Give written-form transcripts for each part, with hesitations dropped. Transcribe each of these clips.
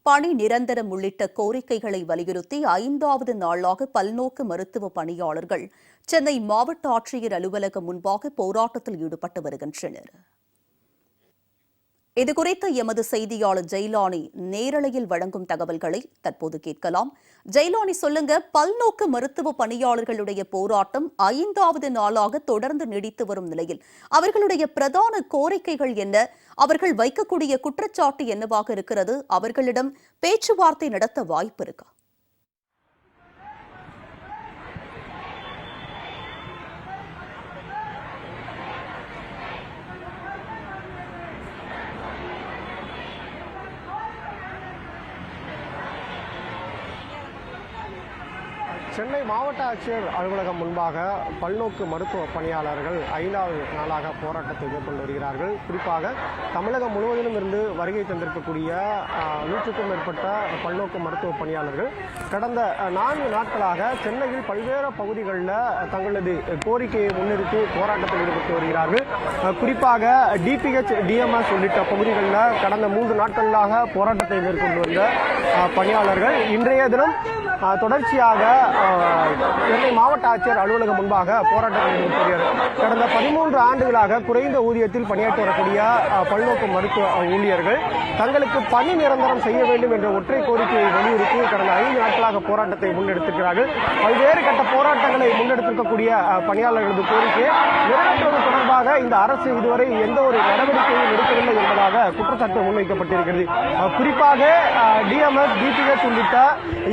பணி நிரந்தரம் உள்ளிட்ட கோரிக்கைகளை வலியுறுத்தி 5வது நாளாக பல்நோக்கு மருத்துவ பணியாளர்கள் சென்னை மாவட்ட ஆட்சியர் அலுவலகம் முன்பாக போராட்டத்தில் ஈடுபட்டு வருகின்றனர். இதுகுறித்து எமது செய்தியாளர் ஜெயலானி நேரலையில் வழங்கும் தகவல்களை தற்போது கேட்கலாம். ஜெயலானி, சொல்லுங்க, பல்நோக்கு மருத்துவ பணியாளர்களுடைய போராட்டம் 5வது நாளாக தொடர்ந்து நீடித்து வரும் நிலையில் அவர்களுடைய பிரதான கோரிக்கைகள் என்ன? அவர்கள் வைக்கக்கூடிய குற்றச்சாட்டு என்னவாக இருக்கிறது? அவர்களிடம் பேச்சுவார்த்தை நடத்த வாய்ப்பு இருக்கா? சென்னை மாவட்ட ஆட்சியர் அலுவலகம் முன்பாக பல்நோக்கு மருத்துவ பணியாளர்கள் 5வது நாளாக போராட்டத்தை மேற்கொண்டு வருகிறார்கள். குறிப்பாக தமிழகம் முழுவதிலும் இருந்து வருகை தந்திருக்கக்கூடிய 100க்கும் மேற்பட்ட பல்நோக்கு மருத்துவ பணியாளர்கள் கடந்த 4 நாட்களாக சென்னையில் பல்வேறு பகுதிகளில் தங்களது கோரிக்கையை முன்னிறுத்தி போராட்டத்தில் ஈடுபட்டு வருகிறார்கள். குறிப்பாக டிபிஹெச், டிஎம்எஸ் உள்ளிட்ட பகுதிகளில் கடந்த 3 நாட்களாக போராட்டத்தை மேற்கொண்டு வந்த பணியாளர்கள் இன்றைய தினம் தொடர்ச்சியாக சென்னை மாவட்ட ஆட்சியர் அலுவலகம் முன்பாக போராட்டத்தில் ஈடுபட்டுள்ளார்கள். கடந்த 13 ஆண்டுகளாக குறைந்த ஊதியத்தில் பணியாற்றி வரக்கூடிய பல்நோக்கு மருத்துவ ஊழியர்கள் தங்களுக்கு பணி நிரந்தரம் செய்ய வேண்டும் என்ற ஒற்றை கோரிக்கையை வலியுறுத்தி கடந்த 5 நாட்களாக போராட்டத்தை முன்னெடுத்திருக்கிறார்கள். பல்வேறு கட்ட போராட்டங்களை முன்னெடுத்திருக்கக்கூடிய பணியாளர்களது கோரிக்கையை நிறைவேற்றுவது தொடர்பாக இந்த அரசு இதுவரை எந்த ஒரு நடவடிக்கையும் எடுக்கவில்லை என்பதாக குற்றச்சாட்டு முன்வைக்கப்பட்டிருக்கிறது. குறிப்பாக டிஎம்எஸ், டிபிஹெச் உள்ளிட்ட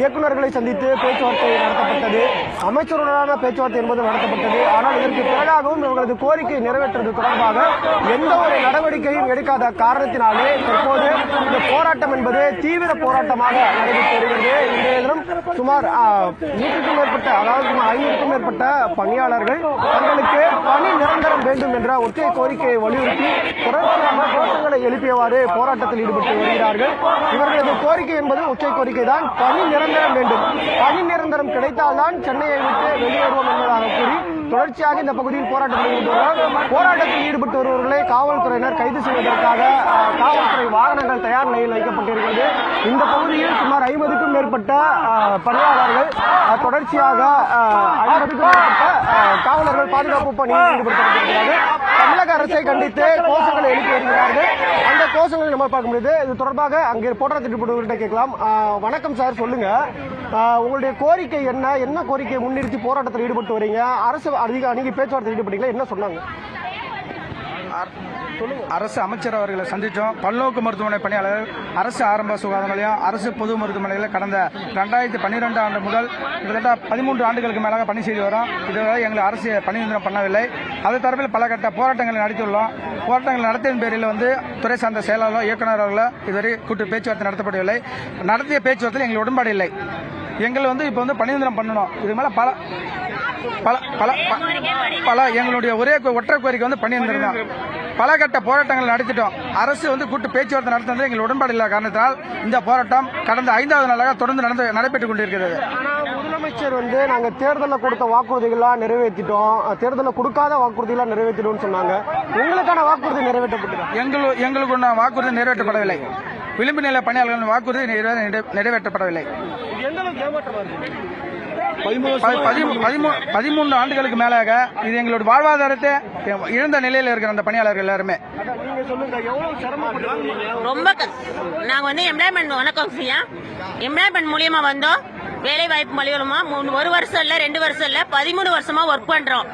இயக்குநர்களை சந்தித்து பேச்சுவார்த்தை நடத்தப்பட்டது, அமைச்சருடனான பேச்சுவார்த்தை என்பது நடத்தப்பட்டது. ஆனால் இதற்கு பிறகாகவும் இவர்களது கோரிக்கை நிறைவேற்றுவது தொடர்பாக எந்த ஒரு நடவடிக்கையும் எடுக்காத காரணத்தினாலே தற்போது இந்த போராட்டம் என்பது தீவிர போராட்டமாக நடைபெற்று வருகிறது. இன்றைய தினம் சுமார் 100க்கும் மேற்பட்ட, அதாவது சுமார் 500க்கும் மேற்பட்ட பணியாளர்கள் தங்களுக்கு பணி நிரந்தரம் வேண்டும் என்ற ஒற்றை கோரிக்கையை வலியுறுத்தி தொடர்ச்சியாக கோஷங்களை எழுப்பியவாறு போராட்டத்தில் ஈடுபட்டு வருகிறார்கள். இவர்களது கோரிக்கை என்பது ஒற்றை கோரிக்கை தான், பணி நிரந்தரம் வேண்டும். பணி நிரந்தரம் கிடைத்தால்தான் சென்னையை விட்டு வெளியேறுவோம் என்பதாக கூறி தொடர்ச்சியாக இந்த பகுதியில் போராட்டத்தில் ஈடுபட்டு வருபவர்களை காவல்துறையினர் கைது செய்வதற்காக காவல்துறை வாகனங்கள் தயார் நிலையில் வைக்கப்பட்டிருக்கிறது. இந்த பகுதியில் சுமார் 50க்கும் மேற்பட்ட பணியாளர்கள் தொடர்ச்சியாக 50க்கும் மேற்பட்ட காவலர்கள் பாதுகாப்பு பணியில் ஈடுபடுத்தப்பட்டிருக்கிறார்கள். தமிழக அரசை கண்டித்து கோஷங்களை எழுப்பி வருகிறார்கள். அந்த கோஷங்களை நம்ம பார்க்க முடியுது. இது தொடர்பாக அங்கே போராட்டத்தில் ஈடுபடுவர்கிட்ட கேட்கலாம். வணக்கம் சார், சொல்லுங்க, உங்களுடைய கோரிக்கை என்ன கோரிக்கையை முன்னிறுத்தி போராட்டத்தில் ஈடுபட்டு வரீங்க? அரசு நீங்க பேச்சுவார்த்தை ஈடுபட்டீங்களா? என்ன சொன்னாங்க? அரசு அமைச்சர் அவர்களை சந்தித்தோம். பல்நோக்கு மருத்துவமனை பணியாளர்கள் அரசு ஆரம்ப சுகாதார நிலையம், அரசு பொது மருத்துவமனைகளில் கடந்த 2012 ஆண்டு முதல் கிட்டத்தட்ட 13 ஆண்டுகளுக்கு மேலாக பணி செய்து வரோம். இதுவரை எங்களை அரசு பணி நிரந்தரம் பண்ணவில்லை. அது தரப்பில் பல கட்ட போராட்டங்களை நடத்தியுள்ளோம். போராட்டங்கள் நடத்தின் பேரில் துறை சார்ந்த செயலாளர், இயக்குநர் அவர்களோ இதுவரை கூட்டு பேச்சுவார்த்தை நடத்தப்படவில்லை. நடத்திய பேச்சுவார்த்தையில் எங்களுக்கு உடன்பாடு இல்லை. எங்களை இப்போ பணி நிரந்தரம் பண்ணணும். இது மேல பல எங்களுடைய ஒற்றை கோரிக்கை பணி நிரந்தரம் தான். பல கட்ட போராட்டங்கள் நடத்திட்டோம். அரசு கூட்டு பேச்சுவார்த்தை நடத்துவது எங்களுக்கு உடன்பாடு இல்லாத காரணத்தினால் இந்த போராட்டம் கடந்த 5வது நாளாக தொடர்ந்து நடைபெற்றுக் கொண்டிருக்கிறது. முதலமைச்சர் நாங்க தேர்தலில் கொடுத்த வாக்குறுதிகளாக நிறைவேற்றிட்டோம், தேர்தலில் கொடுக்காத வாக்குறுதிகளாக நிறைவேற்றிட்டோம் சொன்னாங்க. உங்களுக்கான வாக்குறுதி நிறைவேற்றப்பட்டது? எங்களுக்கான வாக்குறுதி நிறைவேற்றப்படவில்லை. விளிம்பு நிலை பணியாளர்களின் வாக்குறுதி நிறைவேற்றப்படவில்லை. 13 ஆண்டுகளுக்கு மேலாக இது எங்களுடைய வாழ்வாதாரத்தை இழந்த நிலையில் இருக்கிற அந்த பணியாளர்கள் எல்லாருமே. ரொம்ப நாங்க எம்ப்ளாய்மெண்ட் எம்ப்ளாய்மெண்ட் மூலியமா வந்தோம். வேலை வாய்ப்பு மூலியமா 1 வருஷம் இல்ல, 2 வருஷம் இல்ல, 13 வருஷமா ஒர்க் பண்றோம்.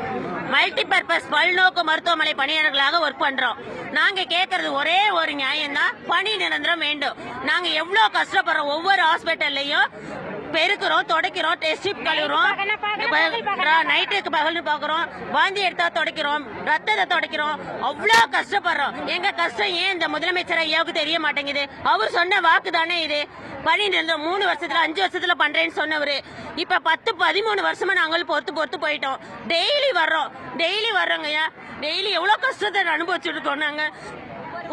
மல்டி பர்பஸ் பல்நோக்கு மருத்துவமனை பணியாளர்களாக ஒர்க் பண்றோம். நாங்க கேட்கறது ஒரே ஒரு நியாயம் தான், பணி நிரந்தரம் வேண்டும். நாங்க எவ்வளவு கஷ்டப்படுறோம். ஒவ்வொரு ஹாஸ்பிட்டல்லையும் பெருக்கிறோம், துடைக்கிறோம், டெஸ்ட் கழுவுறோம், நைட்டுக்கு பகல்னு பாக்குறோம், வாந்தி எடுத்தா துடைக்கிறோம், ரத்தத்தை துடைக்கிறோம், அவ்வளவு கஷ்டப்படுறோம். எங்க கஷ்டம் ஏன் இந்த முதலமைச்சர் ஐயாவுக்கு தெரிய மாட்டேங்குது? அவர் சொன்ன வாக்கு தானே இது. பணி நிரந்தரம் 3 வருஷத்துல 5 வருஷத்துல பண்றேன்னு சொன்னவரு இப்ப 10-13 வருஷமா நாங்களும் பொறுத்து போயிட்டோம். டெய்லி வர்றோங்கய்யா. டெய்லி எவ்வளவு கஷ்டத்தை அனுபவிச்சுட்டு இருக்கோம். நாங்க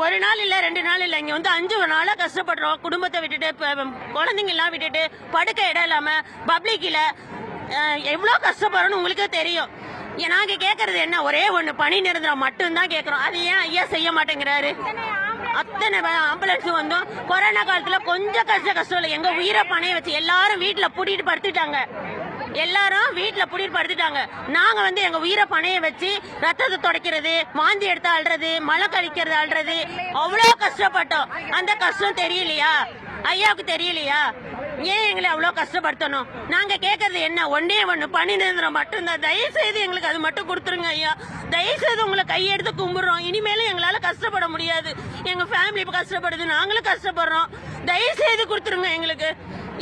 ஒரு நாள் இல்ல, 2 நாள் இல்ல, இங்க 5 நாளா கஷ்டப்படுறோம். குடும்பத்தை விட்டுட்டு, குழந்தைங்க எல்லாம் விட்டுட்டு, படுக்க இடம் இல்லாம பப்ளிக்ல எவ்வளவு கஷ்டப்படுறோம்னு உங்களுக்கு தெரியும். நாங்க கேக்குறது என்ன, ஒரே ஒண்ணு, பணி நிரந்தரம் மட்டும் தான் கேக்குறோம். அது ஏன் ஐயா செய்ய மாட்டேங்கிறாரு? அத்தனை ஆம்புலன்ஸ் வந்தோம். கொரோனா காலத்துல கொஞ்சம் கஷ்டம் இல்லை. எங்க உயிரை பணைய வச்சு எல்லாரும் வீட்டுல பூட்டிட்டு படுத்துட்டாங்க. நாங்க வந்து எங்க உயிரை பணைய வச்சு ரத்தத்தை துடைக்கிறது, வாந்தி எடுத்து அல்றது, மழை கழிக்கிறது அல்றது, அவ்வளவு கஷ்டப்பட்டோம். அந்த கஷ்டம் தெரியலையா ஐயாவுக்கு? தெரியலையா? ஏன் எங்களை அவ்வளவு கஷ்டப்படுத்தணும்? நாங்க கேட்கறது என்ன? ஒன்னே ஒண்ணு, பணி நிரந்தரம் மட்டும்தான். தயவு செய்து எங்களுக்கு அது மட்டும் கொடுத்துருங்க ஐயா. தயவு செய்து உங்களை கையெடுத்து கும்பிடுறோம். இனிமேலும் எங்களால கஷ்டப்பட முடியாது. எங்க ஃபேமிலி இப்ப கஷ்டப்படுது, நாங்களும் கஷ்டப்படுறோம். தயவு செய்து கொடுத்துருங்க எங்களுக்கு.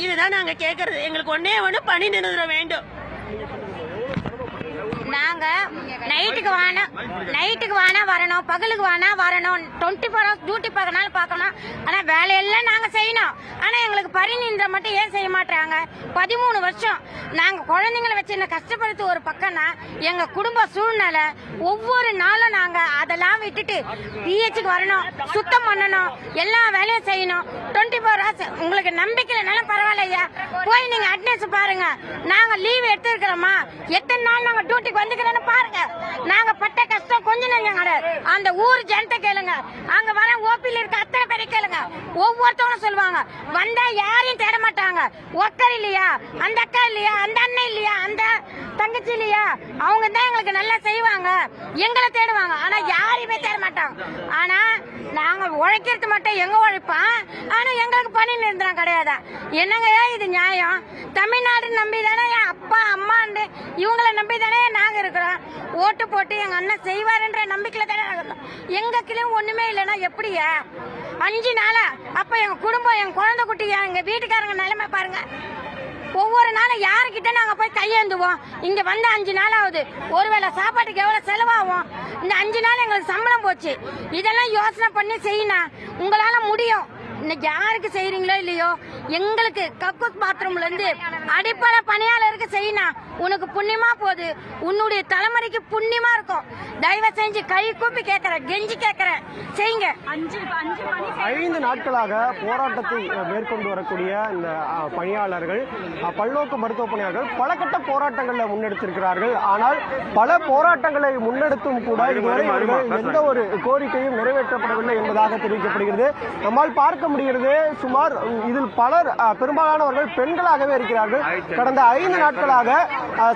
இதுதான் நாங்க கேட்கறது. எங்களுக்கு ஒன்னே ஒண்ணு, பணி நிரந்தரம் வேண்டும். நாங்க நைட்டுக்கு வேணா வரணும், பகலுக்கு வேணா வரணும், 24 hours டியூட்டி பார்க்கனாலும் பார்க்கணும். ஆனா வேலையெல்லாம் நாங்க செய்யணும். ஆனா எங்களுக்கு பணி நிரந்தரம் மட்டும் ஏன் செய்ய மாட்டாங்க? 13 வருஷம் நாங்க குழந்தைங்களை வச்சு என்ன கஷ்டப்படுத்து ஒரு பக்கம்னா, எங்க குடும்ப சூழ்நிலை ஒவ்வொரு நாளும் நாங்க அதெல்லாம் விட்டுட்டு பிஹெச்சுக்கு வரணும், சுத்தம் பண்ணணும், எல்லா வேலையும் செய்யணும். 24 hours உங்களுக்கு நம்பிக்கை இல்லைனாலும் பரவாயில்லையா, போய் நீங்க அட்னன்ஸ் பாருங்க. நாங்க லீவ் எடுத்துருக்கிறோமா, எத்தனை நாள் நாங்க டியூட்டிக்கு வந்துக்கிறோன்னு பாருங்க. நாங்க பட்ட கஷ்டம் கொஞ்சம் நஞ்சம் கிடையாது. அந்த ஊர் ஜனத்தை கேளுங்க, அங்க வர ஓபில இருக்க அத்தனை பேரை கேளுங்க. ஒவ்வொருத்தவங்க சொல்லுவாங்க, வந்தா யாரையும் தேட மாட்டாங்க. ஒக்கர் இல்லையா, அந்த அக்கா இல்லையா, அந்த அண்ணன் இல்லையா, அந்த தங்கச்சி இல்லையா, அவங்க தான் எங்களுக்கு நல்லா செய்வாங்க, எங்களை தேடுவாங்க. ஆனா யாரையுமே தேட மாட்டாங்க. ஆனா நாங்க உழைக்கிறது மட்டும் எங்க உழைப்போம். ஆனா எங்களுக்கு பணி நிரந்தரம் கிடையாது. என்னங்க இது நியாயம்? தமிழ்நாடு நம்பி தானே என் அப்பா அம்மாண்டு இவங்களை நம்பி தானே நாங்க இருக்கிறோம். ஓட்டு போட்டு எங்க அண்ணன் செய்வாருன்ற நம்பிக்கையில தானே இருக்கிறோம். எங்க கிளையும் ஒண்ணுமே இல்லைன்னா எப்படியா? 5 நாளா அப்ப எங்க குடும்பம், எங்க குழந்தை குட்டி, எங்க வீட்டுக்காரங்க நிலைமை பாருங்க. ஒவ்வொரு நாளும் யாருக்கிட்ட நாங்க போய் கையேந்துவோம்? இங்க வந்து 5 நாள் ஆகுது. ஒருவேளை சாப்பாட்டுக்கு எவ்வளவு செலவாகும்? இந்த 5 நாள் எங்களுக்கு சம்பளம் போச்சு. இதெல்லாம் யோசனை பண்ணி செய்யணும். உங்களால முடியும். இன்னைக்கு யாருக்கு செய்யறீங்களோ இல்லையோ, எங்களுக்கு கக்கூஸ் பாத்ரூம்ல இருந்து அடிப்படை பணியாளருக்கு செய்யணும். உனக்கு புண்ணியமா போகுது, உன்னுடைய தலைமுறைக்கு புண்ணியமா இருக்கும். தயவு செஞ்சு கை கூப்பி கேட்கிறேன், கெஞ்சி கேட்கிறேன், செய்யுங்க. 5 நாட்களாக போராட்டத்தை மேற்கொண்டு வரக்கூடிய இந்த பணியாளர்கள், பல்நோக்கு மருத்துவ பணியாளர்கள் பல கட்ட போராட்டங்களை முன்னெடுத்திருக்கிறார்கள். ஆனால் பல போராட்டங்களை முன்னெடுத்தும் கூட இதுவரை அவர்கள் எந்த ஒரு கோரிக்கையும் நிறைவேற்றப்படவில்லை என்பதாக தெரிவிக்கப்படுகிறது. நம்மால் பார்க்க முடிகிறது, சுமார் இதில் பலர், பெரும்பாலானவர்கள் பெண்களாகவே இருக்கிறார்கள். கடந்த 5 நாட்களாக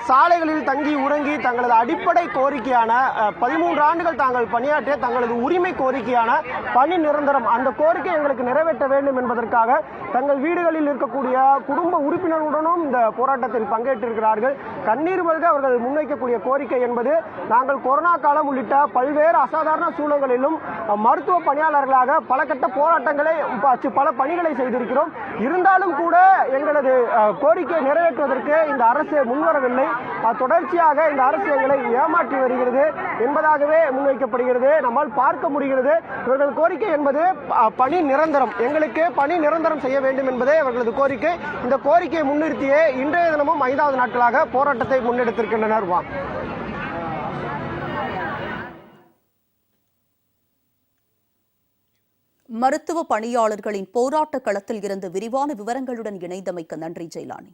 சாலைகளில் தங்கி உறங்கி தங்களது அடிப்படை கோரிக்கையான 13 ஆண்டுகள் தாங்கள் பணியாற்றிய தங்களது உரிமை கோரிக்கையான பணி நிரந்தரம், அந்த கோரிக்கை எங்களுக்கு நிறைவேற்ற வேண்டும் என்பதற்காக தங்கள் வீடுகளில் இருக்கக்கூடிய குடும்ப உறுப்பினர்களுடனும் இந்த போராட்டத்தில் பங்கேற்றிருக்கிறார்கள். கண்ணீர் மல்க அவர்கள் முன்வைக்கக்கூடிய கோரிக்கை என்பது, நாங்கள் கொரோனா காலம் உள்ளிட்ட பல்வேறு அசாதாரண சூழல்களிலும் மருத்துவ பணியாளர்களாக பல கட்ட போராட்டங்களை, பல பணிகளை செய்திருக்கிறோம். இருந்தாலும் கூட எங்களது கோரிக்கையை நிறைவேற்றுவதற்கு இந்த அரசு முன்வரவில்லை. தொடர்ச்சியாக இந்த அரசு எங்களை ஏமாற்றி வருகிறது என்பதாகவே முன்வைக்கப்படுகிறது. நம்மால் பார்க்க முடிகிறது, இவர்கள் கோரிக்கை என்பது பணி நிரந்தரம், எங்களுக்கு பணி நிரந்தரம் செய்ய வேண்டும் என்பதே அவர்களது கோரிக்கை. இந்த கோரிக்கையை முன்னிறுத்தியே இன்றைய தினமும் 5வது நாட்களாக போராட்டத்தை முன்னெடுத்திருக்கின்றனர். மருத்துவ பணியாளர்களின் போராட்ட களத்தில் இருந்து விரிவான விவரங்களுடன் இணைந்தமைக்கு நன்றி ஜெயலானி.